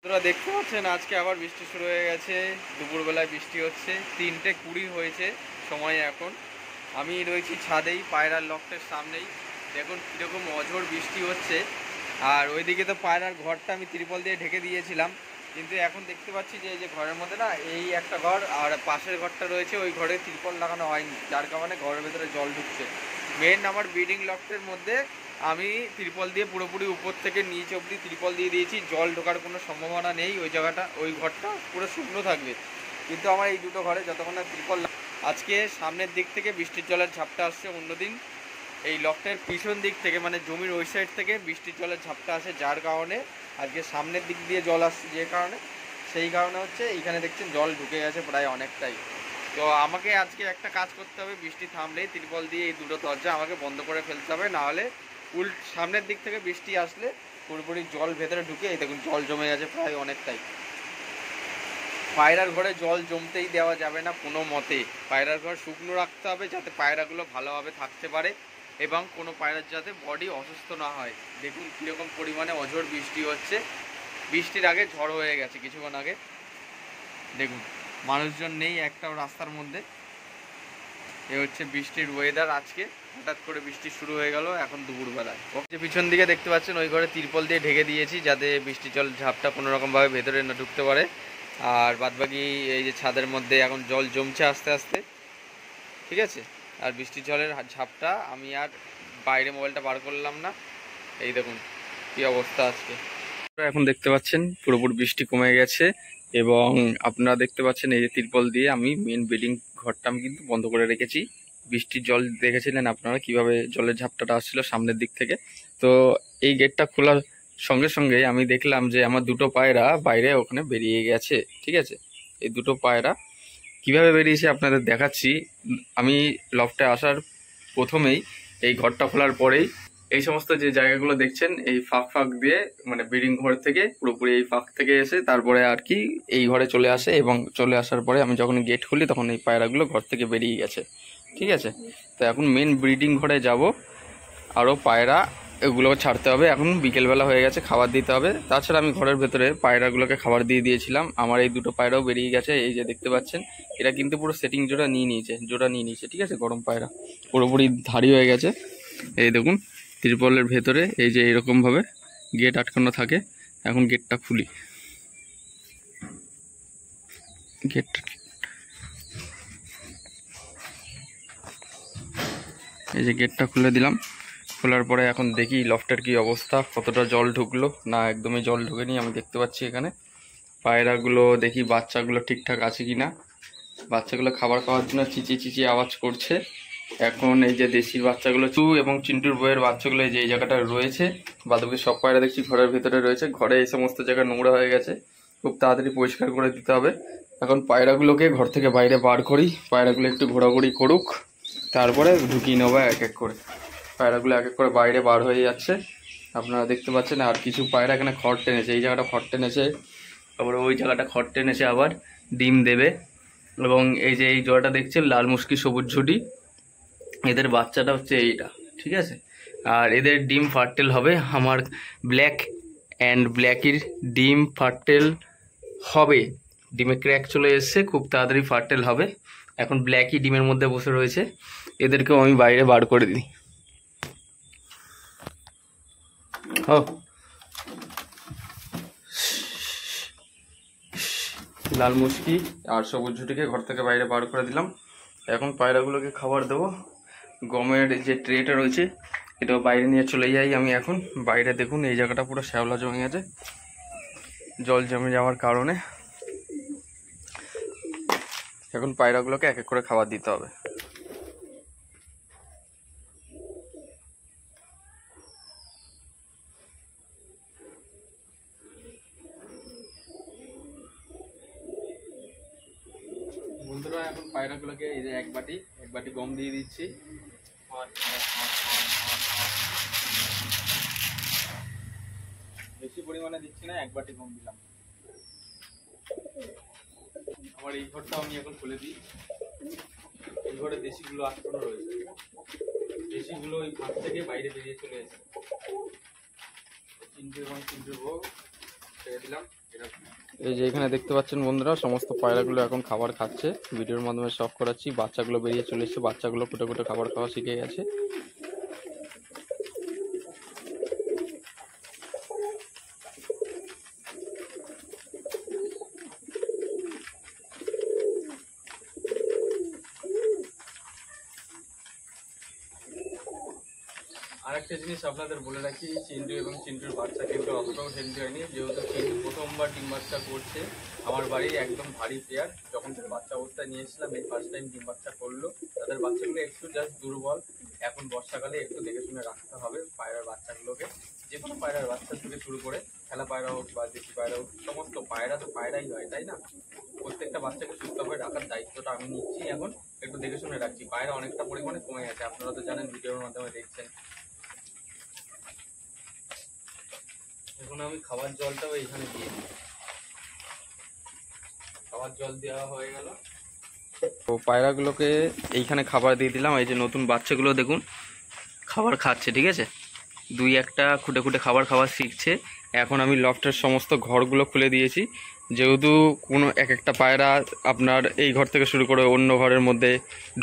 তোরা দেখতে পাচ্ছেন আজকে আবার বৃষ্টি শুরু হয়ে গেছে। দুপুরবেলায় বৃষ্টি হচ্ছে, 3:20 হয়েছে সময় এখন। আমি রয়েছি ছাদেই, পায়রার লফটের সামনেই। দেখুন কীরকম অঝোর বৃষ্টি হচ্ছে। আর ওইদিকে তো পায়রার ঘরটা আমি ত্রিপল দিয়ে ঢেকে দিয়েছিলাম, কিন্তু এখন দেখতে পাচ্ছি যে এই যে ঘরের মধ্যে না, এই একটা ঘর আর পাশের ঘরটা রয়েছে, ওই ঘরে ত্রিপল লাগানো হয়নি, যার কারণে ঘরের ভেতরে জল ঢুকছে। মেন আমার ব্রিডিং লফটের মধ্যে আমি ত্রিপল দিয়ে পুরোপুরি উপর থেকে নিচ অবধি ত্রিপল দিয়ে দিয়েছি, জল ঢোকার কোনো সম্ভাবনা নেই। ওই জায়গাটা, ওই ঘরটা পুরো শুকনো থাকবে। কিন্তু আমার এই দুটো ঘরে যতক্ষণ না ত্রিপল, আজকে সামনের দিক থেকে বৃষ্টির জলের ঝাপটা আসছে, অন্যদিন এই লফটের পিছন দিক থেকে মানে জমির ওই সাইড থেকে বৃষ্টির জলের ঝাপটা আসে, যার কারণে আজকে সামনের দিক দিয়ে জল আসছে। যে কারণে, সেই কারণে হচ্ছে এইখানে দেখছেন জল ঢুকে গেছে প্রায় অনেকটাই। তো আমাকে আজকে একটা কাজ করতে হবে, বৃষ্টি থামলেই ত্রিপল দিয়ে এই দুটো দরজা আমাকে বন্ধ করে ফেলতে হবে, নাহলে সামনের দিক থেকে বৃষ্টি আসলে পুরোপুরি জল ভেতরে ঢুকে, এই দেখুন জল জমে গেছে প্রায় অনেকটাই। পায়রার ঘরে জল জমতেই দেওয়া যাবে না কোনো মতে। পায়রার ঘর শুকনো রাখতে হবে, যাতে পায়রাগুলো ভালোভাবে থাকতে পারে এবং কোনো পায়রার যাতে বডি অসুস্থ না হয়। দেখুন কীরকম পরিমাণে অঝোর বৃষ্টি হচ্ছে। বৃষ্টির আগে ঝড় হয়ে গেছে কিছুক্ষণ আগে। দেখুন মানুষজন নেই একটাও রাস্তার মধ্যে। এ হচ্ছে বৃষ্টির ওয়েদার আজকে। হঠাৎ করে বৃষ্টি শুরু হয়ে গেল এখন দুপুরবেলায়। যে পিছন দিকে দেখতে পাচ্ছেন ওই ঘরে তিরপল দিয়ে ঢেকে দিয়েছি, যাতে বৃষ্টি জল ঝাপটা কোনোরকমভাবে ভেতরে না ঢুকতে পারে। আর বাদবাকি এই যে ছাদের মধ্যে এখন জল জমছে আস্তে আস্তে, ঠিক আছে। আর বৃষ্টির জলের ঝাপটা আমি আর বাইরে মোবাইলটা বার করলাম না। এই দেখুন কি অবস্থা আজকে। এখন দেখতে পাচ্ছেন পুরোপুরি বৃষ্টি কমে গেছে এবং আপনারা দেখতে পাচ্ছেন এই যে তিরপল দিয়ে আমি মেন বিল্ডিং ঘরটা আমি কিন্তু বন্ধ করে রেখেছি। বৃষ্টির জল দেখেছিলেন আপনারা কিভাবে জলের ঝাপটাটা আসছিল সামনের দিক থেকে। তো এই গেটটা খোলার সঙ্গে সঙ্গে আমি দেখলাম যে আমার দুটো পায়রা বাইরে ওখানে বেরিয়ে গেছে, ঠিক আছে। এই দুটো পায়রা কিভাবে বেরিয়েছে আপনাদের দেখাচ্ছি। আমি লফটে আসার প্রথমেই, এই ঘরটা খোলার পরেই এই সমস্ত যে জায়গাগুলো দেখছেন এই ফাঁক ফাঁক দিয়ে, মানে ব্রিডিং ঘর থেকে পুরোপুরি এই ফাঁক থেকে এসে তারপরে আর কি এই ঘরে চলে আসে, এবং চলে আসার পরে আমি যখন গেট খুলি তখন এই পায়রাগুলো ঘর থেকে বেরিয়ে গেছে, ঠিক আছে। তো এখন মেন ব্রিডিং ঘরে যাব, আরও পায়রা এগুলো ছাড়তে হবে। এখন বিকেলবেলা হয়ে গেছে, খাবার দিতে হবে। তাছাড়া আমি ঘরের ভেতরে পায়রাগুলোকে খাবার দিয়ে দিয়েছিলাম। আমার এই দুটো পায়রাও বেরিয়ে গেছে, এই যে দেখতে পাচ্ছেন। এরা কিন্তু পুরো সেটিং জোড়া নিয়ে নিয়েছে, ঠিক আছে। গরম পায়রা পুরোপুরি ধারি হয়ে গেছে। এই দেখুন ত্রিপলের ভেতরে এই যে এরকমভাবে গেট আটকানো থাকে। এখন গেটটা খুলি, এই যে গেটটা খুলে দিলাম। খোলার পরে এখন দেখি লফটের কি অবস্থা, কতটা জল ঢুকলো। না একদমই জল ঢুকেনি। আমি দেখতে পাচ্ছি এখানে পায়রাগুলো, দেখি বাচ্চাগুলো ঠিকঠাক আছে কিনা। বাচ্চাগুলো খাবার খাওয়ার জন্য চিচিয়ে আওয়াজ করছে। এখন এই যে দেশির বাচ্চাগুলো এবং চিন্টুর বইয়ের বাচ্চাগুলো এই যে এই জায়গাটা রয়েছে। বাদবাকি সব পায়রা দেখছি ঘরের ভিতরে রয়েছে। ঘরে এই সমস্ত জায়গা নোংরা হয়ে গেছে, খুব তাড়াতাড়ি পরিষ্কার করে দিতে হবে। এখন পায়রাগুলোকে ঘর থেকে বাইরে বার করি, পায়রাগুলো একটু ঘোরাঘুরি করুক, তারপরে ঢুকিয়ে নেবো এক এক করে। পায়রাগুলো এক এক করে বাইরে বার হয়ে যাচ্ছে, আপনারা দেখতে পাচ্ছেন। আর কিছু পায়রা এখানে খড় টেনেছে, এই জায়গাটা খড় টেনেছে, তারপরে ওই জায়গাটা খড় টেনেছে, আবার ডিম দেবে। এবং এই যে এই জোড়াটা দেখছেন লাল মুশকি সবুজ ঝুটি, এদের বাচ্চাটা হচ্ছে এইটা, ঠিক আছে। আর এদের ডিম ফার্টেল হবে। আমার ব্ল্যাক অ্যান্ড ব্ল্যাকির ডিম ফার্টেল হবে, ডিমে ক্র্যাক চলে এসছে, খুব তাড়াতাড়ি ফার্টেল হবে। এখন ব্ল্যাকই ডিমের মধ্যে বসে রয়েছে, এদেরকেও আমি বাইরে বার করে দিই। লাল মুশকি আর সবুজ ঝুটিকে ঘর থেকে বাইরে বার করে দিলাম। এখন পায়রাগুলোকে খাবার দেবো। গমের যে ট্রেটা রয়েছে এটাও বাইরে নিয়ে চলে যাই আমি এখন। বাইরে দেখুন এই জায়গাটা পুরো শ্যাওলা জমে গেছে জল জমে যাওয়ার কারণে। এখন পায়রাগুলোকে এক এক করে খাবার দিতে হবে। বন্ধুরা এখন পায়রাগুলোকে এই যে এক বাটি গম দিয়ে দিচ্ছি। বেশি পরিমাণে দিচ্ছি না, এক বাটি গম দিলাম। আমার এই ঘরটাও আমি এখন খুলে দিই। এই ঘরে দেশিগুলো আটকানো রয়েছে, দেশিগুলো ওই ভাত থেকে বাইরে বেরিয়ে চলে এসেছে। চিন্টু এবং চিন্টুর বউ ছেড়ে দিলাম, এই যে এখানে দেখতে পাচ্ছেন বন্ধুরা, সমস্ত পায়রাগুলো এখন খাবার খাচ্ছে। ভিডিওর মাধ্যমে শখ করাচ্ছি। বাচ্চাগুলো বেরিয়ে চলে এসেছে, বাচ্চাগুলো ফুটে ফুটে খাবার খাওয়া শিখে গেছে। আরেকটা জিনিস আপনাদের বলে রাখি, চিন্টু এবং চিন্টুর বাচ্চা কিন্তু অতটাও হেলদি হয়নি। যেহেতু চিন্টু প্রথমবার ডিম বাচ্চা করছে, আমার বাড়ির একদম ভারী পেয়ার, যখন তাদের বাচ্চা অবস্থায় নিয়ে এসেছিলাম, এই ফার্স্ট টাইম ডিম বাচ্চা করলো। তাদের বাচ্চাগুলো একটু জাস্ট দুর্বল। এখন বর্ষাকালে একটু দেখে শুনে রাখতে হবে পায়রার বাচ্চাগুলোকে। যে কোনো পায়রার বাচ্চা থেকে শুরু করে খেলা পায়রা হোক বা দেশি পায়রা হোক, সমস্ত পায়রা তো পায়রাই হয়, তাই না? প্রত্যেকটা বাচ্চাকে সুস্থভাবে রাখার দায়িত্বটা আমি নিচ্ছি। এখন একটু দেখে শুনে রাখছি। পায়রা অনেকটা পরিমাণে কমে গেছে, আপনারা তো জানেন, ভিডিওর মাধ্যমে দেখছেন। এখন আমি খাবার জলটাও এইখানে দিয়ে দিই। খাবার জল দেওয়া হয়ে গেল। তো পায়রাগুলোকে এইখানে খাবার দিয়ে দিলাম। এই যে নতুন বাচ্চাগুলো দেখুন খাবার খাচ্ছে, ঠিক আছে? দুই একটা খুঁটে খুঁটে খাবার খাওয়া শিখছে। এখন আমি লফটের সমস্ত ঘরগুলো খুলে দিয়েছি। যেহেতু কোনো এক একটা পায়রা আপনার এই ঘর থেকে শুরু করে অন্য ঘরের মধ্যে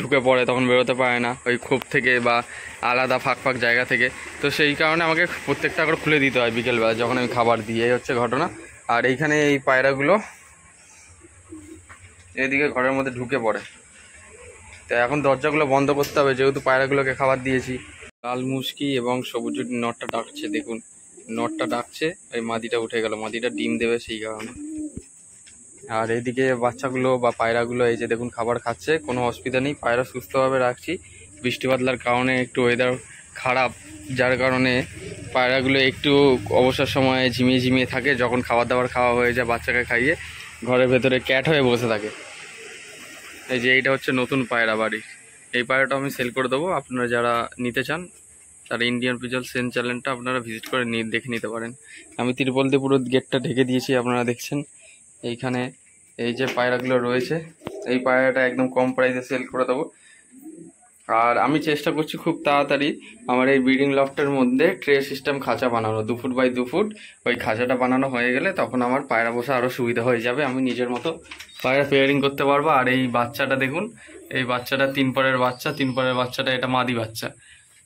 ঢুকে পড়ে, তখন বেরোতে পারে না ওই খোপ থেকে বা আলাদা ফাঁক ফাঁক জায়গা থেকে। তো সেই কারণে আমাকে প্রত্যেকটা ঘর খুলে দিতে হয় বিকেলবেলা যখন আমি খাবার দিই। এই হচ্ছে ঘটনা। আর এইখানে এই পায়রাগুলো এদিকে ঘরের মধ্যে ঢুকে পড়ে, তো এখন দরজাগুলো বন্ধ করতে হবে যেহেতু পায়রাগুলোকে খাবার দিয়েছি। লাল মুশকি এবং সবুজ নটটা ডাকছে, দেখুন নটটা ডাকছে, এই মাদিটা উঠে গেল, মাদিটা ডিম দেবে সেই কারণে। আর এইদিকে বাচ্চাগুলো বা পায়রাগুলো এই যে দেখুন খাবার খাচ্ছে, কোনো অসুবিধা নেই, পায়রা সুস্থভাবে রাখছি। বৃষ্টি বাদলার কারণে একটু ওয়েদার খারাপ, যার কারণে পায়রাগুলো একটু অবসর সময়ে ঝিমিয়ে ঝিমিয়ে থাকে। যখন খাবার দাবার খাওয়া হয়ে যায় বাচ্চাকে খাইয়ে ঘরের ভেতরে ক্যাট হয়ে বসে থাকে। এই যে এইটা হচ্ছে নতুন পায়রা বাড়ির। এই পায়রাটা আমি সেল করে দেবো, আপনারা যারা নিতে চান তারা ইন্ডিয়ান পিজন সেল চ্যানেলটা আপনারা ভিজিট করে দেখে নিতে পারেন। আমি তিরপল দিয়ে পুরো গেটটা ঢেকে দিয়েছি, আপনারা দেখছেন। এইখানে এই যে পায়রাগুলো রয়েছে, এই পায়রাটা একদম কম প্রাইসে সেল করে দেবো। আর আমি চেষ্টা করছি খুব তাড়াতাড়ি আমার এই ব্রিডিং লফটের মধ্যে ট্রে সিস্টেম খাঁচা বানানো, 2 ফুট বাই 2 ফুট। ওই খাঁচাটা বানানো হয়ে গেলে তখন আমার পায়রা বসা আরও সুবিধা হয়ে যাবে, আমি নিজের মতো পায়রা পেয়ারিং করতে পারবো। আর এই বাচ্চাটা দেখুন, এই বাচ্চাটা 3 পরের বাচ্চা, 3 পরের বাচ্চাটা এটা মাদি বাচ্চা,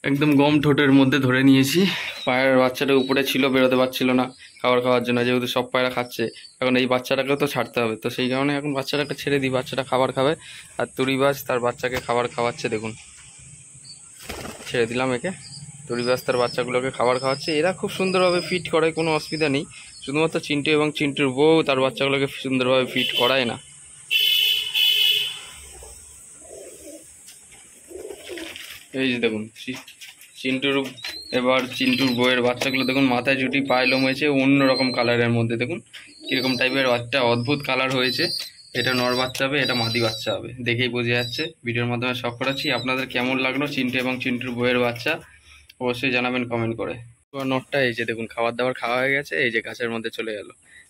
একদম গম ঠোঁটের মধ্যে ধরে নিয়েছি। পায়রার বাচ্চাটা উপরে ছিল, বেরোতে পারছিল না খাবার খাওয়ার জন্য, যেহেতু সব পায়রা খাচ্ছে। এখন এই বাচ্চাটাকেও তো ছাড়তে হবে, তো সেই কারণে এখন বাচ্চাটাকে ছেড়ে দিই, বাচ্চাটা খাবার খাবে। আর তুরিবাজ তার বাচ্চাকে খাবার খাওয়াচ্ছে, দেখুন ছেড়ে দিলাম একে। তুরিবাজ তার বাচ্চাগুলোকে খাবার খাওয়াচ্ছে, এরা খুব সুন্দরভাবে ফিট করে, কোনো অসুবিধা নেই। শুধুমাত্র চিন্টু এবং চিন্টুর বউ তার বাচ্চাগুলোকে সুন্দরভাবে ফিট করায় না। এই যে দেখুন চিন্টুর, এবার চিন্টুর বউয়ের বাচ্চাগুলো দেখুন, মাথায় জুটি, পায়ে লোম হয়েছে অন্যরকম কালারের মধ্যে, দেখুন কিরকম টাইপের একটা অদ্ভুত কালার হয়েছে। এটা নর বাচ্চা হবে, এটা মাদি বাচ্চা হবে, দেখেই বোঝা যাচ্ছে। ভিডিওর মাধ্যমে শখ করাচ্ছি। আপনাদের কেমন লাগলো চিন্টু এবং চিন্টুর বউয়ের বাচ্চা অবশ্যই জানাবেন কমেন্ট করে। নটটা এই যে দেখুন খাবার দাবার খাওয়া হয়ে গেছে, এই যে গাছের মধ্যে চলে গেল।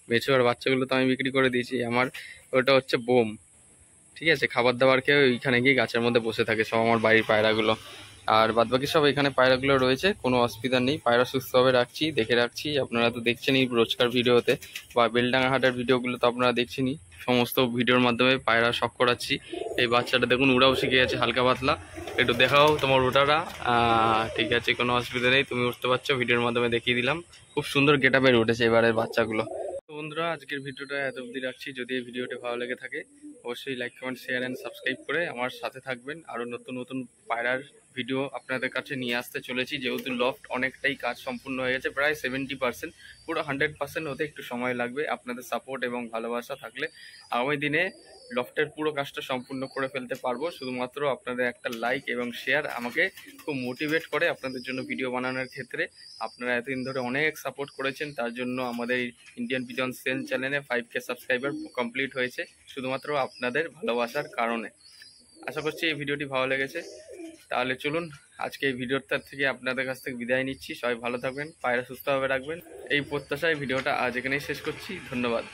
বেছে আর বাচ্চাগুলো তো আমি বিক্রি করে দিয়েছি। আমার ওটা হচ্ছে বোম, ঠিক আছে? খাবার দাবার খেয়ে ওইখানে গিয়ে গাছের মধ্যে বসে থাকে সব আমার বাড়ির পায়রাগুলো। আর বাদবাকি সব এখানে পায়রাগুলো রয়েছে, কোনো অসুবিধা নেই। পায়রা সুস্থভাবে রাখছি, দেখে রাখছি। আপনারা তো দেখছেনই রোজকার ভিডিওতে, বা বেলডাঙ্গা হাটের ভিডিওগুলো তো আপনারা দেখছেনই। সমস্ত ভিডিওর মাধ্যমে পায়রা শখ করাচ্ছি। এই বাচ্চাটা দেখুন উড়াও শিখে গেছে হালকা পাতলা, একটু দেখাও তোমার ওটারা। ঠিক আছে, কোনো অসুবিধা নেই, তুমি উঠতে পারছো, ভিডিওর মাধ্যমে দেখিয়ে দিলাম। খুব সুন্দর গেটা বের উঠেছে এবারের বাচ্চাগুলো। তো বন্ধুরা, আজকের ভিডিওটা এত অবধি রাখছি। যদি এই ভিডিওটি ভালো লেগে থাকে অবশ্যই like, comment, share and subscribe করে আমার সাথে থাকবেন। আরও নতুন নতুন পায়রার ভিডিও আপনাদের কাছে নিয়ে আসতে চলেছি। যেহেতু লফট অনেকটাই কাজ সম্পূর্ণ হয়ে গেছে, প্রায় 70%, পুরো 100% হতে একটু সময় লাগবে। আপনাদের সাপোর্ট এবং ভালোবাসা থাকলে আগামী দিনে লফটের পুরো কাজটা সম্পূর্ণ করে ফেলতে পারবো। শুধুমাত্র আপনাদের একটা লাইক এবং শেয়ার আমাকে খুব মোটিভেট করে আপনাদের জন্য ভিডিও বানানোর ক্ষেত্রে। আপনারা এতদিন ধরে অনেক সাপোর্ট করেছেন, তার জন্য আমাদের ইন্ডিয়ান পিজন সেল চ্যানেলে 5K সাবস্ক্রাইবার কমপ্লিট হয়েছে শুধুমাত্র আপনাদের ভালোবাসার কারণে। আশা করছি এই ভিডিওটি ভালো লেগেছে। তাহলে চলুন আজকে এই ভিডিওটা থেকে আপনাদের কাছ থেকে বিদায় নিচ্ছি। সবাই ভালো থাকবেন, পায়রা সুস্থভাবে রাখবেন, এই প্রত্যাশায় ভিডিওটা আজ এখানেই শেষ করছি। ধন্যবাদ।